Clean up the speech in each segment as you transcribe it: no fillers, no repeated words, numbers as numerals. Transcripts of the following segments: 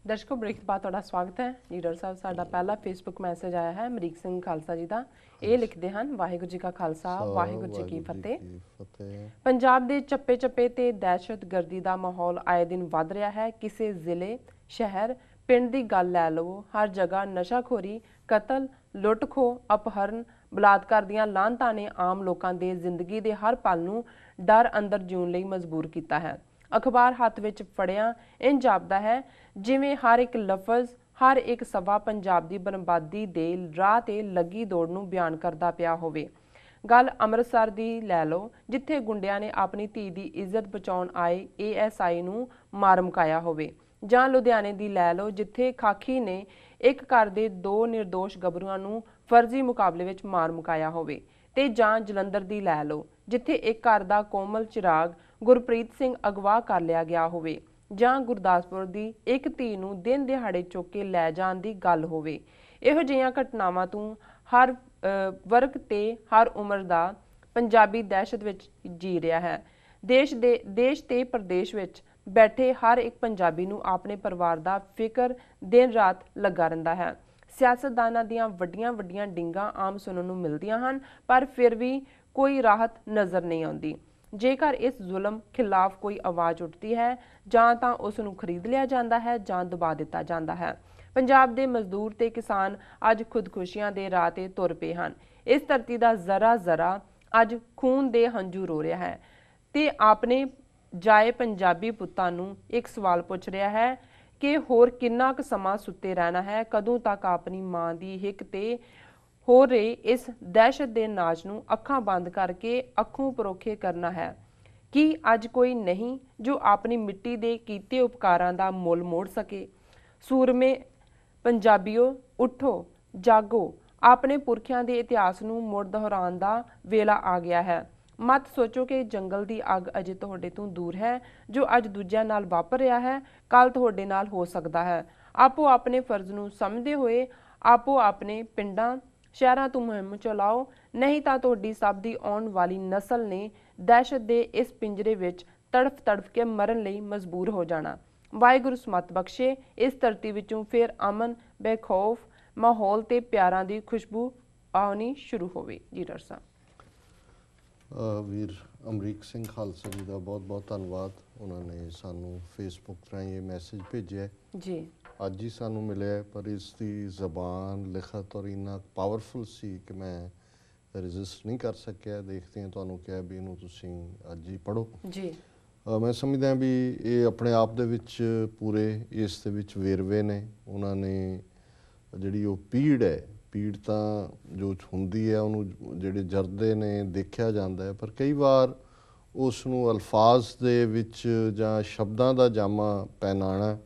दर्शकों ब्रेक बाद ਤੁਹਾਡਾ ਸਵਾਗਤ ਹੈ। ਲੀਡਰ ਸਾਹਿਬ ਸਾਡਾ ਪਹਿਲਾ ਫੇਸਬੁੱਕ ਮੈਸੇਜ ਆਇਆ ਹੈ ਅਮਰੀਕ ਸਿੰਘ ਖਾਲਸਾ ਜੀ ਦਾ। ਇਹ ਲਿਖਦੇ ਹਨ ਵਾਹਿਗੁਰੂ ਜੀ ਕਾ ਖਾਲਸਾ ਵਾਹਿਗੁਰੂ ਜੀ ਕੀ ਫਤਿਹ। ਪੰਜਾਬ ਦੇ ਚੱਪੇ ਚੱਪੇ ਤੇ ਦਹਿਸ਼ਤਗਰਦੀ ਦਾ ਮਾਹੌਲ ਆਏ ਦਿਨ ਵੱਧ ਰਿਹਾ ਹੈ। ਕਿਸੇ ਜ਼ਿਲ੍ਹੇ ਸ਼ਹਿਰ ਪਿੰਡ ਦੀ ਗੱਲ ਲੈ ਲਵੋ, ਹਰ ਜਗ੍ਹਾ ਨਸ਼ਾਖੋਰੀ, ਕਤਲ, ਲੁੱਟ ਖੋਹ, ਅਪਹਰਨ, ਬਲਾਤਕਾਰ ਦੀਆਂ ਲਾਹਨਤਾਂ ਨੇ ਆਮ ਲੋਕਾਂ ਦੇ ਜ਼ਿੰਦਗੀ ਦੇ ਹਰ ਪਲ ਨੂੰ ਡਰ ਅੰਦਰ ਜਿਉਣ ਲਈ ਮਜਬੂਰ ਕੀਤਾ ਹੈ। ਅਖਬਾਰ ਹੱਥ ਵਿੱਚ ਫੜਿਆ ਇੰਝ ਜਾਪਦਾ ਹੈ ਜਿਵੇਂ ਹਰ ਇੱਕ ਲਫ਼ਜ਼ ਹਰ ਇੱਕ ਸਵਾ ਪੰਜਾਬ ਦੀ ਬਰਬਾਦੀ ਦੇ ਰਾਹ ਤੇ ਲੱਗੀ ਦੌੜ ਨੂੰ ਬਿਆਨ ਕਰਦਾ ਪਿਆ ਹੋਵੇ। ਗੱਲ ਅੰਮ੍ਰਿਤਸਰ ਦੀ ਲੈ ਲਓ, ਜਿੱਥੇ ਗੁੰਡਿਆਂ ਨੇ ਆਪਣੀ ਧੀ ਦੀ ਇੱਜ਼ਤ ਬਚਾਉਣ ਆਏ ASI ਨੂੰ ਮਾਰ ਮੁਕਾਇਆ ਹੋਵੇ, ਜਾਂ ਲੁਧਿਆਣੇ ਦੀ ਲੈ ਲਓ, ਜਿੱਥੇ ਖਾਕੀ ਨੇ ਇੱਕ ਘਰ ਦੇ 2 ਨਿਰਦੋਸ਼ ਗੱਭਰੂਆਂ ਨੂੰ ਫਰਜ਼ੀ ਮੁਕਾਬਲੇ ਵਿੱਚ ਮਾਰ ਮੁਕਾਇਆ ਹੋਵੇ, ਤੇ ਜਾਂ ਜਲੰਧਰ ਦੀ ਲੈ ਲਓ, ਜਿੱਥੇ ਇੱਕ ਘਰ ਦਾ ਕੋਮਲ ਚਿਰਾਗ ਗੁਰਪ੍ਰੀਤ ਸਿੰਘ ਅਗਵਾ ਕਰ ਲਿਆ ਗਿਆ ਹੋਵੇ, ਜਾਂ ਗੁਰਦਾਸਪੁਰ ਦੀ ਇੱਕ ਧੀ ਨੂੰ ਦਿਨ ਦਿਹਾੜੇ ਚੁੱਕ ਕੇ ਲੈ ਜਾਣ ਦੀ ਗੱਲ ਹੋਵੇ। ਇਹੋ ਜਿਹੀਆਂ ਘਟਨਾਵਾਂ ਤੋਂ ਹਰ ਵਰਗ ਤੇ ਹਰ ਉਮਰ ਦਾ ਪੰਜਾਬੀ ਦਹਿਸ਼ਤ ਵਿੱਚ ਜੀ ਰਿਹਾ ਹੈ। ਦੇਸ਼ ਤੇ ਪ੍ਰਦੇਸ਼ ਵਿੱਚ ਬੈਠੇ ਹਰ ਇੱਕ ਪੰਜਾਬੀ ਨੂੰ ਆਪਣੇ ਪਰਿਵਾਰ ਦਾ ਫਿਕਰ ਦਿਨ ਰਾਤ ਲੱਗਾ ਰਹਿੰਦਾ ਹੈ। ਸਿਆਸਤਦਾਨਾਂ ਦੀਆਂ ਵੱਡੀਆਂ ਡਿੰਗਾਂ ਆਮ ਸੁਣਨ ਨੂੰ ਮਿਲਦੀਆਂ ਹਨ, ਪਰ ਫਿਰ ਵੀ ਕੋਈ ਰਾਹਤ ਨਜ਼ਰ ਨਹੀਂ ਆਉਂਦੀ। ਜੇਕਰ ਇਸ ਜ਼ੁਲਮ ਖਿਲਾਫ ਕੋਈ ਆਵਾਜ਼ ਉੱਠਦੀ ਹੈ, ਜਾਂ ਤਾਂ ਉਸ ਨੂੰ ਖਰੀਦ ਲਿਆ ਜਾਂਦਾ ਹੈ ਜਾਂ ਦਬਾ ਦਿੱਤਾ ਜਾਂਦਾ ਹੈ। ਪੰਜਾਬ ਦੇ ਮਜ਼ਦੂਰ ਤੇ ਕਿਸਾਨ ਅੱਜ ਖੁਦਕੁਸ਼ੀਆਂ ਦੇ ਰਾਹ ਤੇ ਤੁਰ ਪਏ ਹਨ। ਇਸ ਧਰਤੀ ਦਾ ਜ਼ਰਾ ਅੱਜ ਖੂਨ ਦੇ ਹੰਝੂ ਰੋ ਰਿਹਾ ਹੈ ਤੇ ਆਪਣੇ ਜਾਏ ਪੰਜਾਬੀ ਪੁੱਤਾਂ ਨੂੰ ਇੱਕ ਸਵਾਲ ਪੁੱਛ ਰਿਹਾ ਹੈ ਕਿ ਹੋਰ ਕਿੰਨਾ ਕੁ ਸਮਾਂ ਸੁੱਤੇ ਰਹਿਣਾ ਹੈ, ਕਦੋਂ ਤੱਕ ਆਪਣੀ ਮਾਂ ਦੀ ਹਿੱਕ ਤੇ ਹੋ ਰਹੇ ਇਸ ਦਹਿਸ਼ਤ ਦੇ ਨਾਚ ਨੂੰ ਅੱਖਾਂ ਬੰਦ ਕਰਕੇ ਅੱਖੋਂ ਪਰੋਖੇ ਕਰਨਾ ਹੈ। ਕਿ ਅੱਜ ਕੋਈ ਨਹੀਂ ਜੋ ਆਪਣੀ ਮਿੱਟੀ ਦੇ ਕੀਤੇ ਉਪਕਾਰਾਂ ਦਾ ਮੁੱਲ ਮੋੜ ਸਕੇ। ਸੂਰਮੇ ਪੰਜਾਬੀਓ, ਉੱਠੋ, ਜਾਗੋ, ਆਪਣੇ ਪੁਰਖਿਆਂ ਦੇ ਇਤਿਹਾਸ ਨੂੰ ਮੁੜ ਦੁਹਰਾਉਣ ਦਾ ਵੇਲਾ ਆ ਗਿਆ ਹੈ। ਮਤ ਸੋਚੋ ਕਿ ਜੰਗਲ ਦੀ ਅੱਗ ਅਜੇ ਤੁਹਾਡੇ ਤੋਂ ਦੂਰ ਹੈ। ਜੋ ਅੱਜ ਦੂਜਿਆਂ ਨਾਲ ਵਾਪਰ ਰਿਹਾ ਹੈ, ਕੱਲ ਤੁਹਾਡੇ ਨਾਲ ਹੋ ਸਕਦਾ ਹੈ। ਆਪੋ ਆਪਣੇ ਫਰਜ਼ ਨੂੰ ਸਮਝਦੇ ਹੋਏ ਆਪੋ ਆਪਣੇ ਪਿੰਡਾਂ ਸ਼ਹਿਰਾਂ ਤੋਂ ਮੁਹਿੰਮ ਚਲਾਓ, ਨਹੀਂ ਤਾਂ ਤੁਹਾਡੀ ਸਭ ਦੀ ਆਉਣ ਵਾਲੀ ਨਸਲ ਨੇ ਦਹਿਸ਼ਤ ਦੇ ਇਸ ਪਿੰਜਰੇ ਵਿੱਚ ਤੜਫ ਕੇ ਮਰਨ ਲਈ ਮਜਬੂਰ ਹੋ ਜਾਣਾ। ਵਾਹਿਗੁਰੂ ਸਮਤ ਬਖਸ਼ੇ, ਇਸ ਧਰਤੀ ਵਿੱਚੋਂ ਫਿਰ ਅਮਨ, ਬੇਖੌਫ ਮਾਹੌਲ ਤੇ ਪਿਆਰਾਂ ਦੀ ਖੁਸ਼ਬੂ ਆਉਣੀ ਸ਼ੁਰੂ ਹੋਵੇ। ਜੀ ਡਾਕਟਰ ਸਾਹਿਬ। ਵੀਰ ਅਮਰੀਕ ਸਿੰਘ ਖਾਲਸਾ ਜੀ ਦਾ ਬਹੁਤ ਧੰਨਵਾਦ। ਉਹਨਾਂ ਨੇ ਸਾਨੂੰ ਫੇਸਬੁੱਕ ਰਾਹੀਂ ਇਹ ਮੈਸੇਜ ਭੇਜਿਆ ਜੀ। ਅੱਜ ਹੀ ਸਾਨੂੰ ਮਿਲਿਆ, ਪਰ ਇਸ ਦੀ ਜ਼ਬਾਨ ਲਿਖਤ ਔਰ ਇੰਨਾ ਪਾਵਰਫੁਲ ਸੀ ਕਿ ਮੈਂ ਰਜਿਸਟ ਨਹੀਂ ਕਰ ਸਕਿਆ। ਦੇਖਦੇ ਹਾਂ, ਤੁਹਾਨੂੰ ਕਿਹਾ ਵੀ ਇਹਨੂੰ ਤੁਸੀਂ ਅੱਜ ਹੀ ਪੜ੍ਹੋ ਜੀ। ਮੈਂ ਸਮਝਦਾ ਵੀ ਇਹ ਆਪਣੇ ਆਪ ਦੇ ਵਿੱਚ ਪੂਰੇ ਇਸ ਦੇ ਵਿੱਚ ਵੇਰਵੇ ਨੇ। ਉਹਨਾਂ ਨੇ ਜਿਹੜੀ ਉਹ ਪੀੜ ਤਾਂ ਜੋ ਹੁੰਦੀ ਹੈ ਉਹਨੂੰ ਜਿਹੜੇ ਜਰਦੇ ਨੇ ਦੇਖਿਆ ਜਾਂਦਾ ਹੈ, ਪਰ ਕਈ ਵਾਰ ਉਸ ਨੂੰ ਅਲਫਾਜ਼ ਦੇ ਵਿੱਚ ਜਾਂ ਸ਼ਬਦਾਂ ਦਾ ਜਾਮਾ ਪਹਿਨਾਉਣਾ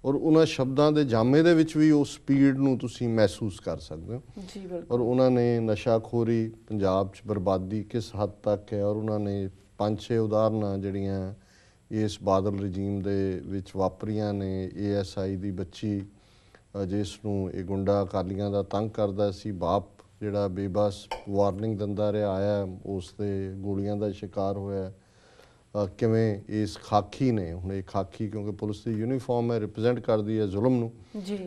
ਔਰ ਉਹਨਾਂ ਸ਼ਬਦਾਂ ਦੇ ਜਾਮੇ ਦੇ ਵਿੱਚ ਵੀ ਉਸ ਪੀੜ ਨੂੰ ਤੁਸੀਂ ਮਹਿਸੂਸ ਕਰ ਸਕਦੇ ਹੋ ਜੀ। ਬਿਲਕੁਲ। ਔਰ ਉਹਨਾਂ ਨੇ ਨਸ਼ਾਖੋਰੀ ਪੰਜਾਬ 'ਚ ਬਰਬਾਦੀ ਕਿਸ ਹੱਦ ਤੱਕ ਹੈ, ਔਰ ਉਹਨਾਂ ਨੇ 5-6 ਉਦਾਹਰਨਾਂ ਜਿਹੜੀਆਂ ਇਸ ਬਾਦਲ ਰਜੀਮ ਦੇ ਵਿੱਚ ਵਾਪਰੀਆਂ ਨੇ। ASI ਦੀ ਬੱਚੀ ਜਿਸ ਨੂੰ ਇਹ ਗੁੰਡਾ ਅਕਾਲੀਆਂ ਦਾ ਤੰਗ ਕਰਦਾ ਸੀ, ਬਾਪ ਜਿਹੜਾ ਬੇਬਸ ਵਾਰਨਿੰਗ ਦਿੰਦਾ ਰਿਹਾ ਆਇਆ, ਉਸ ਦੇ ਗੋਲੀਆਂ ਦਾ ਸ਼ਿਕਾਰ ਹੋਇਆ। ਕਿਵੇਂ ਇਸ ਖਾਕੀ ਨੇ, ਹੁਣ ਇਹ ਖਾਕੀ ਕਿਉਂਕਿ ਪੁਲਿਸ ਦੀ ਯੂਨੀਫਾਰਮ ਹੈ, ਰਿਪਰੈਜ਼ੈਂਟ ਕਰਦੀ ਹੈ ਜ਼ੁਲਮ ਨੂੰ ਜੀ।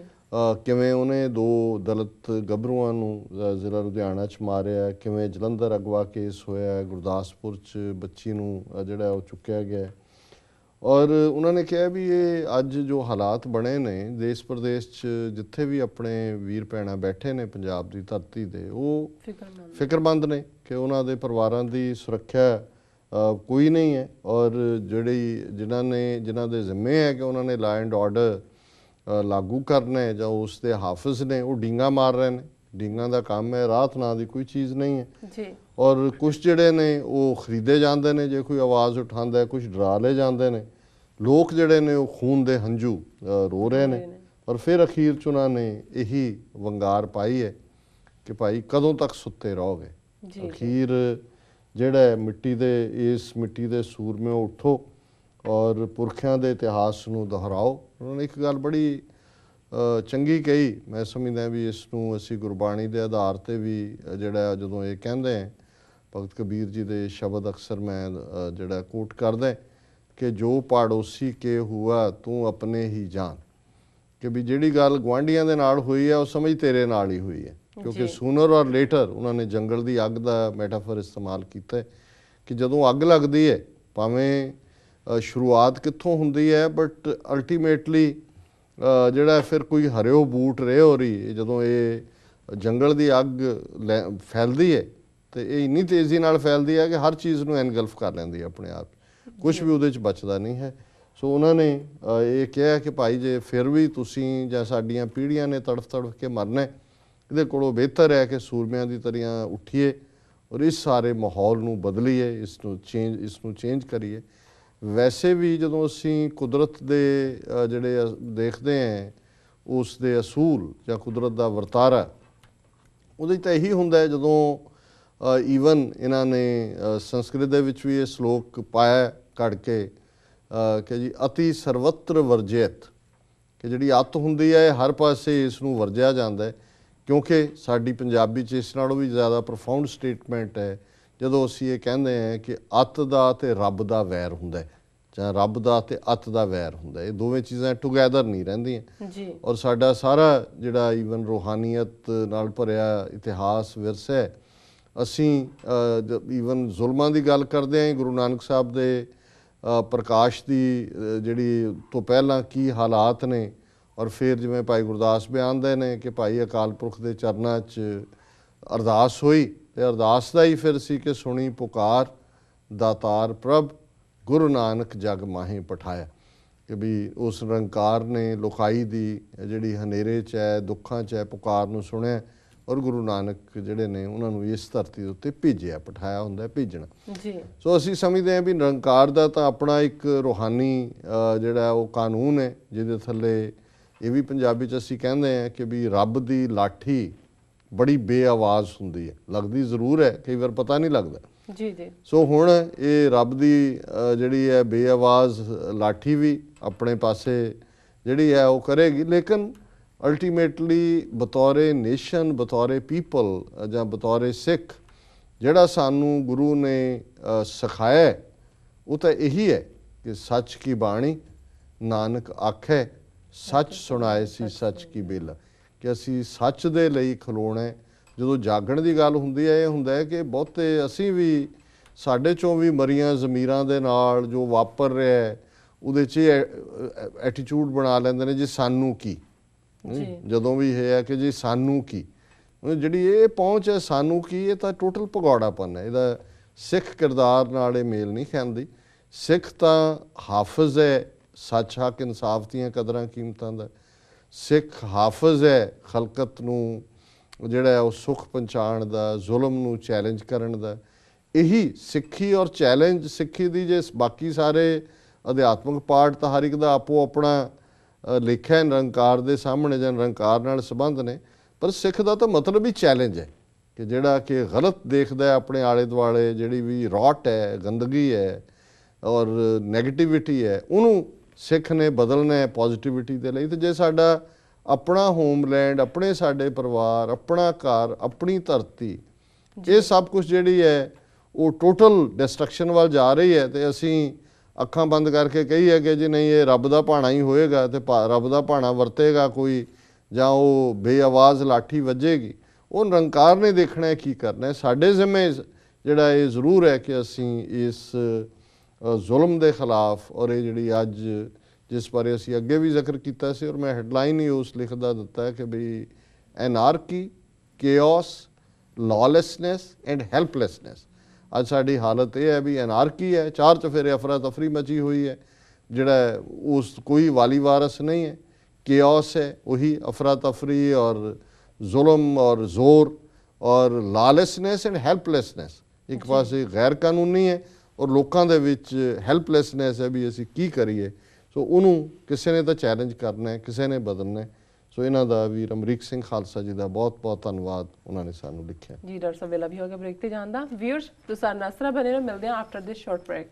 ਕਿਵੇਂ ਉਹਨੇ 2 ਦਲਿਤ ਗੱਭਰੂਆਂ ਨੂੰ ਜ਼ਿਲ੍ਹਾ ਲੁਧਿਆਣਾ 'ਚ ਮਾਰਿਆ, ਕਿਵੇਂ ਜਲੰਧਰ ਅਗਵਾ ਕੇਸ ਹੋਇਆ, ਗੁਰਦਾਸਪੁਰ 'ਚ ਬੱਚੀ ਨੂੰ ਜਿਹੜਾ ਉਹ ਚੁੱਕਿਆ ਗਿਆ। ਔਰ ਉਹਨਾਂ ਨੇ ਕਿਹਾ ਵੀ ਇਹ ਅੱਜ ਜੋ ਹਾਲਾਤ ਬਣੇ ਨੇ ਦੇਸ਼ ਪ੍ਰਦੇਸ਼ 'ਚ, ਜਿੱਥੇ ਵੀ ਆਪਣੇ ਵੀਰ ਭੈਣਾਂ ਬੈਠੇ ਨੇ ਪੰਜਾਬ ਦੀ ਧਰਤੀ 'ਤੇ, ਉਹ ਫਿਕਰਮੰਦ ਨੇ ਕਿ ਉਹਨਾਂ ਦੇ ਪਰਿਵਾਰਾਂ ਦੀ ਸੁਰੱਖਿਆ ਕੋਈ ਨਹੀਂ ਹੈ। ਔਰ ਜਿਨ੍ਹਾਂ ਦੇ ਜ਼ਿੰਮੇ ਹੈ ਕਿ ਉਹਨਾਂ ਨੇ ਲਾ ਐਂਡ ਆਰਡਰ ਲਾਗੂ ਕਰਨਾ ਹੈ ਜਾਂ ਉਸ ਦੇ ਹਾਫਿਜ਼ ਨੇ, ਉਹ ਡੀਂਗਾ ਮਾਰ ਰਹੇ ਨੇ। ਡੀਂਗਾਂ ਦਾ ਕੰਮ ਹੈ, ਰਾਹਤ ਨਾਂ ਦੀ ਕੋਈ ਚੀਜ਼ ਨਹੀਂ ਹੈ ਜੀ। ਔਰ ਕੁਛ ਜਿਹੜੇ ਨੇ ਉਹ ਖਰੀਦੇ ਜਾਂਦੇ ਨੇ, ਜੇ ਕੋਈ ਆਵਾਜ਼ ਉਠਾਉਂਦਾ ਹੈ, ਕੁਛ ਡਰਾ ਲਏ ਜਾਂਦੇ ਨੇ। ਲੋਕ ਜਿਹੜੇ ਨੇ ਉਹ ਖੂਨ ਦੇ ਹੰਝੂ ਰੋ ਰਹੇ ਨੇ। ਔਰ ਫਿਰ ਅਖੀਰ 'ਚ ਉਹਨਾਂ ਨੇ ਇਹੀ ਵੰਗਾਰ ਪਾਈ ਹੈ ਕਿ ਭਾਈ ਕਦੋਂ ਤੱਕ ਸੁੱਤੇ ਰਹੋਗੇ। ਅਖੀਰ ਜਿਹੜਾ ਇਸ ਮਿੱਟੀ ਦੇ ਸੂਰਮਿਓ ਉੱਠੋ ਔਰ ਪੁਰਖਿਆਂ ਦੇ ਇਤਿਹਾਸ ਨੂੰ ਦੁਹਰਾਓ। ਉਹਨਾਂ ਨੇ ਇੱਕ ਗੱਲ ਬੜੀ ਚੰਗੀ ਕਹੀ, ਮੈਂ ਸਮਝਦਾ ਵੀ ਇਸ ਨੂੰ ਅਸੀਂ ਗੁਰਬਾਣੀ ਦੇ ਆਧਾਰ 'ਤੇ ਵੀ ਜਿਹੜਾ ਜਦੋਂ ਇਹ ਕਹਿੰਦੇ ਹੈ, ਭਗਤ ਕਬੀਰ ਜੀ ਦੇ ਸ਼ਬਦ ਅਕਸਰ ਮੈਂ ਜਿਹੜਾ ਕੋਟ ਕਰਦਾ ਕਿ ਜੋ ਪਾੜੋਸੀ ਕੇ ਹੁਆ ਤੂੰ ਆਪਣੇ ਹੀ ਜਾਨ, ਕਿ ਵੀ ਜਿਹੜੀ ਗੱਲ ਗੁਆਂਢੀਆਂ ਦੇ ਨਾਲ ਹੋਈ ਹੈ ਉਹ ਸਮਝ ਤੇਰੇ ਨਾਲ ਹੀ ਹੋਈ ਹੈ, ਕਿਉਂਕਿ ਸੂਨਰ ਔਰ ਲੇਟਰ ਉਹਨਾਂ ਨੇ ਜੰਗਲ ਦੀ ਅੱਗ ਦਾ ਮੈਟਾਫਰ ਇਸਤੇਮਾਲ ਕੀਤਾ ਹੈ ਕਿ ਜਦੋਂ ਅੱਗ ਲੱਗਦੀ ਹੈ ਭਾਵੇਂ ਸ਼ੁਰੂਆਤ ਕਿੱਥੋਂ ਹੁੰਦੀ ਹੈ ਬਟ ਅਲਟੀਮੇਟਲੀ ਜਿਹੜਾ ਫਿਰ ਕੋਈ ਹਰਿਓ ਬੂਟ ਰਹੇ ਹੋ ਰਹੀ ਜਦੋਂ ਇਹ ਜੰਗਲ ਦੀ ਅੱਗ ਫੈਲਦੀ ਹੈ ਤੇ ਇਹ ਇੰਨੀ ਤੇਜ਼ੀ ਨਾਲ ਫੈਲਦੀ ਹੈ ਕਿ ਹਰ ਚੀਜ਼ ਨੂੰ ਐਨਗਲਫ ਕਰ ਲੈਂਦੀ ਹੈ ਆਪਣੇ ਆਪ, ਕੁਝ ਵੀ ਉਹਦੇ 'ਚ ਬਚਦਾ ਨਹੀਂ ਹੈ। ਸੋ ਉਹਨਾਂ ਨੇ ਇਹ ਕਿਹਾ ਕਿ ਭਾਈ ਜੇ ਫਿਰ ਵੀ ਤੁਸੀਂ ਜਾਂ ਸਾਡੀਆਂ ਪੀੜ੍ਹੀਆਂ ਨੇ ਤੜਫ ਤੜਫ ਕੇ ਮਰਨਾ, ਇਹਦੇ ਕੋਲੋਂ ਬਿਹਤਰ ਹੈ ਕਿ ਸੂਰਮਿਆਂ ਦੀ ਤਰ੍ਹਾਂ ਉੱਠੀਏ ਔਰ ਇਸ ਸਾਰੇ ਮਾਹੌਲ ਨੂੰ ਬਦਲੀਏ, ਇਸ ਨੂੰ ਚੇਂਜ ਕਰੀਏ। ਵੈਸੇ ਵੀ ਜਦੋਂ ਅਸੀਂ ਕੁਦਰਤ ਦੇ ਜਿਹੜੇ ਦੇਖਦੇ ਹਾਂ ਉਸ ਦੇ ਅਸੂਲ ਜਾਂ ਕੁਦਰਤ ਦਾ ਵਰਤਾਰਾ, ਉਹਦੇ 'ਚ ਤਾਂ ਇਹੀ ਹੁੰਦਾ ਹੈ ਜਦੋਂ ਈਵਨ ਇਹਨਾਂ ਨੇ ਸੰਸਕ੍ਰਿਤ ਦੇ ਵਿੱਚ ਵੀ ਇਹ ਸ਼ਲੋਕ ਪਾਇਆ ਕੱਢ ਕੇ ਕਿ ਜੀ ਅਤੀ ਸਰਵਤਰ ਵਰਜਿਤ, ਕਿ ਜਿਹੜੀ ਅੱਤ ਹੁੰਦੀ ਹੈ ਹਰ ਪਾਸੇ ਇਸ ਨੂੰ ਵਰਜਿਆ ਜਾਂਦਾ ਹੈ, ਕਿਉਂਕਿ ਸਾਡੀ ਪੰਜਾਬੀ 'ਚ ਇਸ ਨਾਲੋਂ ਵੀ ਜ਼ਿਆਦਾ ਪ੍ਰੋਫਾਊਂਡ ਸਟੇਟਮੈਂਟ ਹੈ ਜਦੋਂ ਅਸੀਂ ਇਹ ਕਹਿੰਦੇ ਹਾਂ ਕਿ ਅੱਤ ਦਾ ਅਤੇ ਰੱਬ ਦਾ ਵੈਰ ਹੁੰਦਾ ਹੈ, ਜਾਂ ਰੱਬ ਦਾ ਅਤੇ ਅੱਤ ਦਾ ਵੈਰ ਹੁੰਦਾ। ਇਹ ਦੋਵੇਂ ਚੀਜ਼ਾਂ ਟੂਗੈਦਰ ਨਹੀਂ ਰਹਿੰਦੀਆਂ ਜੀ। ਔਰ ਸਾਡਾ ਸਾਰਾ ਜਿਹੜਾ ਈਵਨ ਰੂਹਾਨੀਅਤ ਨਾਲ ਭਰਿਆ ਇਤਿਹਾਸ ਵਿਰਸਾ ਹੈ, ਅਸੀਂ ਈਵਨ ਜ਼ੁਲਮਾਂ ਦੀ ਗੱਲ ਕਰਦੇ ਹਾਂ, ਗੁਰੂ ਨਾਨਕ ਸਾਹਿਬ ਦੇ ਪ੍ਰਕਾਸ਼ ਦੀ ਜਿਹੜੀ ਤੋਂ ਪਹਿਲਾਂ ਕੀ ਹਾਲਾਤ ਨੇ, ਔਰ ਫਿਰ ਜਿਵੇਂ ਭਾਈ ਗੁਰਦਾਸ ਬਿਆਨਦੇ ਨੇ ਕਿ ਭਾਈ ਅਕਾਲ ਪੁਰਖ ਦੇ ਚਰਨਾਂ 'ਚ ਅਰਦਾਸ ਹੋਈ ਅਤੇ ਅਰਦਾਸ ਦਾ ਹੀ ਫਿਰ ਸੀ ਕਿ ਸੁਣੀ ਪੁਕਾਰ ਦਾਤਾਰ ਪ੍ਰਭ ਗੁਰੂ ਨਾਨਕ ਜਗ ਮਾਹੇ ਪਠਾਇਆ, ਕਿ ਵੀ ਉਸ ਨਿਰੰਕਾਰ ਨੇ ਲੁਕਾਈ ਦੀ ਜਿਹੜੀ ਹਨੇਰੇ 'ਚ ਹੈ, ਦੁੱਖਾਂ 'ਚ ਹੈ, ਪੁਕਾਰ ਨੂੰ ਸੁਣਿਆ ਔਰ ਗੁਰੂ ਨਾਨਕ ਜਿਹੜੇ ਨੇ ਉਹਨਾਂ ਨੂੰ ਇਸ ਧਰਤੀ ਦੇ ਉੱਤੇ ਭੇਜਿਆ, ਪਠਾਇਆ ਹੁੰਦਾ ਭੇਜਣਾ ਜੀ। ਸੋ ਅਸੀਂ ਸਮਝਦੇ ਹਾਂ ਵੀ ਨਿਰੰਕਾਰ ਦਾ ਤਾਂ ਆਪਣਾ ਇੱਕ ਰੂਹਾਨੀ ਜਿਹੜਾ ਉਹ ਕਾਨੂੰਨ ਹੈ, ਜਿਹਦੇ ਥੱਲੇ ਇਹ ਵੀ ਪੰਜਾਬੀ 'ਚ ਅਸੀਂ ਕਹਿੰਦੇ ਹਾਂ ਕਿ ਵੀ ਰੱਬ ਦੀ ਲਾਠੀ ਬੜੀ ਬੇਆਵਾਜ਼ ਹੁੰਦੀ ਹੈ, ਲੱਗਦੀ ਜ਼ਰੂਰ ਹੈ, ਕਈ ਵਾਰ ਪਤਾ ਨਹੀਂ ਲੱਗਦਾ ਜੀ ਜੀ। ਸੋ ਹੁਣ ਇਹ ਰੱਬ ਦੀ ਜਿਹੜੀ ਹੈ ਬੇਆਵਾਜ਼ ਲਾਠੀ ਵੀ ਆਪਣੇ ਪਾਸੇ ਜਿਹੜੀ ਹੈ ਉਹ ਕਰੇਗੀ, ਲੇਕਿਨ ਅਲਟੀਮੇਟਲੀ ਬਤੌਰੇ ਨੇਸ਼ਨ, ਬਤੌਰੇ ਪੀਪਲ ਜਾਂ ਬਤੌਰੇ ਸਿੱਖ ਜਿਹੜਾ ਸਾਨੂੰ ਗੁਰੂ ਨੇ ਸਿਖਾਇਆ ਉਹ ਤਾਂ ਇਹੀ ਹੈ ਕਿ ਸੱਚ ਕੀ ਬਾਣੀ ਨਾਨਕ ਆਖੇ ਸੱਚ ਸੁਣਾਏ ਸੀ ਸੱਚ ਕੀ ਬੇਲਾ, ਕਿ ਅਸੀਂ ਸੱਚ ਦੇ ਲਈ ਖਲੋਣਾ। ਜਦੋਂ ਜਾਗਣ ਦੀ ਗੱਲ ਹੁੰਦੀ ਹੈ ਇਹ ਹੁੰਦਾ ਹੈ ਕਿ ਬਹੁਤੇ ਅਸੀਂ ਵੀ ਸਾਡੇ 'ਚੋਂ ਵੀ ਮਰੀਆਂ ਜ਼ਮੀਰਾਂ ਦੇ ਨਾਲ ਜੋ ਵਾਪਰ ਰਿਹਾ ਉਹਦੇ 'ਚ ਐਟੀਟਿਊਡ ਬਣਾ ਲੈਂਦੇ ਨੇ ਜੀ ਸਾਨੂੰ ਕੀ, ਜਦੋਂ ਵੀ ਇਹ ਹੈ ਕਿ ਜੀ ਸਾਨੂੰ ਕੀ, ਜਿਹੜੀ ਇਹ ਪਹੁੰਚ ਹੈ ਸਾਨੂੰ ਕੀ, ਇਹ ਤਾਂ ਟੋਟਲ ਭਗੌੜਾਪਨ ਹੈ, ਇਹਦਾ ਸਿੱਖ ਕਿਰਦਾਰ ਨਾਲ ਇਹ ਮੇਲ ਨਹੀਂ ਖਾਂਦੀ। ਸਿੱਖ ਤਾਂ ਹਾਫਜ਼ ਹੈ ਸੱਚ ਹੱਕ ਇਨਸਾਫ ਦੀਆਂ ਕਦਰਾਂ ਕੀਮਤਾਂ ਦਾ, ਸਿੱਖ ਹਾਫਜ਼ ਹੈ ਖਲਕਤ ਨੂੰ ਜਿਹੜਾ ਉਹ ਸੁੱਖ ਪਹੁੰਚਾਉਣ ਦਾ, ਜ਼ੁਲਮ ਨੂੰ ਚੈਲੰਜ ਕਰਨ ਦਾ। ਇਹੀ ਸਿੱਖੀ ਔਰ ਚੈਲੰਜ ਸਿੱਖੀ ਦੀ ਜੇ ਬਾਕੀ ਸਾਰੇ ਅਧਿਆਤਮਿਕ ਪਾਠ ਤਾਂ ਹਰ ਇੱਕ ਦਾ ਆਪੋ ਆਪਣਾ ਲੇਖਾ ਨਿਰੰਕਾਰ ਦੇ ਸਾਹਮਣੇ ਜਾਂ ਨਿਰੰਕਾਰ ਨਾਲ ਸੰਬੰਧ ਨੇ, ਪਰ ਸਿੱਖ ਦਾ ਤਾਂ ਮਤਲਬ ਹੀ ਚੈਲੰਜ ਹੈ ਕਿ ਜਿਹੜਾ ਕਿ ਗਲਤ ਦੇਖਦਾ ਆਪਣੇ ਆਲੇ ਦੁਆਲੇ, ਜਿਹੜੀ ਵੀ ਰੌਟ ਹੈ, ਗੰਦਗੀ ਹੈ ਔਰ ਨੈਗੇਟਿਵਿਟੀ ਹੈ, ਉਹਨੂੰ ਸਿੱਖ ਨੇ ਬਦਲਣਾ ਹੈ ਪੋਜ਼ਿਟਿਵਿਟੀ ਦੇ ਲਈ। ਤੇ ਜੇ ਸਾਡਾ ਆਪਣਾ ਹੋਮਲੈਂਡ, ਆਪਣੇ ਸਾਡੇ ਪਰਿਵਾਰ, ਆਪਣਾ ਘਰ, ਆਪਣੀ ਧਰਤੀ, ਇਹ ਸਭ ਕੁਝ ਜਿਹੜੀ ਹੈ ਉਹ ਟੋਟਲ ਡਿਸਟਰਕਸ਼ਨ ਵੱਲ ਜਾ ਰਹੀ ਹੈ ਤੇ ਅਸੀਂ ਅੱਖਾਂ ਬੰਦ ਕਰਕੇ ਕਹੀਏ ਕਿ ਜੀ ਨਹੀਂ ਇਹ ਰੱਬ ਦਾ ਭਾਣਾ ਹੀ ਹੋਏਗਾ ਤੇ ਰੱਬ ਦਾ ਭਾਣਾ ਵਰਤੇਗਾ ਕੋਈ, ਜਾਂ ਉਹ ਬੇਆਵਾਜ਼ ਲਾਠੀ ਵੱਜੇਗੀ, ਉਹ ਨਿਰੰਕਾਰ ਨੇ ਦੇਖਣਾ ਹੈ ਕੀ ਕਰਨਾ ਹੈ। ਸਾਡੇ ਜ਼ਿੰਮੇ ਜਿਹੜਾ ਇਹ ਜ਼ਰੂਰ ਹੈ ਕਿ ਅਸੀਂ ਇਸ ਜ਼ੁਲਮ ਦੇ ਖਿਲਾਫ, ਔਰ ਇਹ ਜਿਹੜੀ ਅੱਜ ਜਿਸ ਬਾਰੇ ਅਸੀਂ ਅੱਗੇ ਵੀ ਜ਼ਿਕਰ ਕੀਤਾ ਸੀ ਔਰ ਮੈਂ ਹੈਡਲਾਈਨ ਹੀ ਉਸ ਲਿਖਦਾ ਦਿੱਤਾ ਹੈ ਕਿ ਬਈ ਐਨਾਰਕੀ, ਕੇਓਸ, ਲੌਲੈਸਨੈਸ ਐਂਡ ਹੈਲਪਲੈਸਨੈਸ। ਅੱਜ ਸਾਡੀ ਹਾਲਤ ਇਹ ਹੈ ਵੀ ਐਨਾਰਕੀ ਹੈ, ਚਾਰ ਚੁਫੇਰੇ ਅਫਰਾ ਤਫਰੀ ਮਚੀ ਹੋਈ ਹੈ, ਜਿਹੜਾ ਉਸ ਕੋਈ ਵਾਲੀ ਵਾਰਸ ਨਹੀਂ ਹੈ। ਕੇਓਸ ਹੈ, ਉਹੀ ਅਫਰਾ ਤਫਰੀ ਔਰ ਜ਼ੁਲਮ ਔਰ ਜ਼ੋਰ, ਔਰ ਲਾਲੈਸਨੈਸ ਐਂਡ ਹੈਲਪਲੈਸਨੈਸ। ਇੱਕ ਪਾਸੇ ਗੈਰ ਕਾਨੂੰਨੀ ਹੈ ਔਰ ਲੋਕਾਂ ਦੇ ਵਿੱਚ ਹੈਲਪਲੈਸਨੈਸ ਹੈ ਵੀ ਅਸੀਂ ਕੀ ਕਰੀਏ। ਸੋ ਉਹਨੂੰ ਕਿਸੇ ਨੇ ਤਾਂ ਚੈਲੰਜ ਕਰਨਾ ਹੈ, ਕਿਸੇ ਨੇ ਬਦਲਣਾ ਹੈ। ਸੋ ਇਹਨਾਂ ਦਾ ਵੀਰ ਅਮਰੀਕ ਸਿੰਘ ਖਾਲਸਾ ਜੀ ਦਾ ਬਹੁਤ ਬਹੁਤ ਧੰਨਵਾਦ, ਉਹਨਾਂ ਨੇ ਸਾਨੂੰ ਲਿਖਿਆ ਜੀ। ਡਾਕਟਰ ਸਾਹਿਬ ਵੇਲਾ ਵੀ ਹੋ ਗਿਆ ਬ੍ਰੇਕ ਤੇ ਜਾਣ ਦਾ। ਵੀਅਰਸ ਤੁਸੀਂ ਸਾਡੇ ਨਾਲ ਇਸ ਤਰ੍ਹਾਂ ਬਣੇ ਰਹੋ, ਮਿਲਦੇ ਹਾਂ ਆਫਟਰ ਦਿਸ ਸ਼ਾਰਟ ਬ੍ਰੇਕ।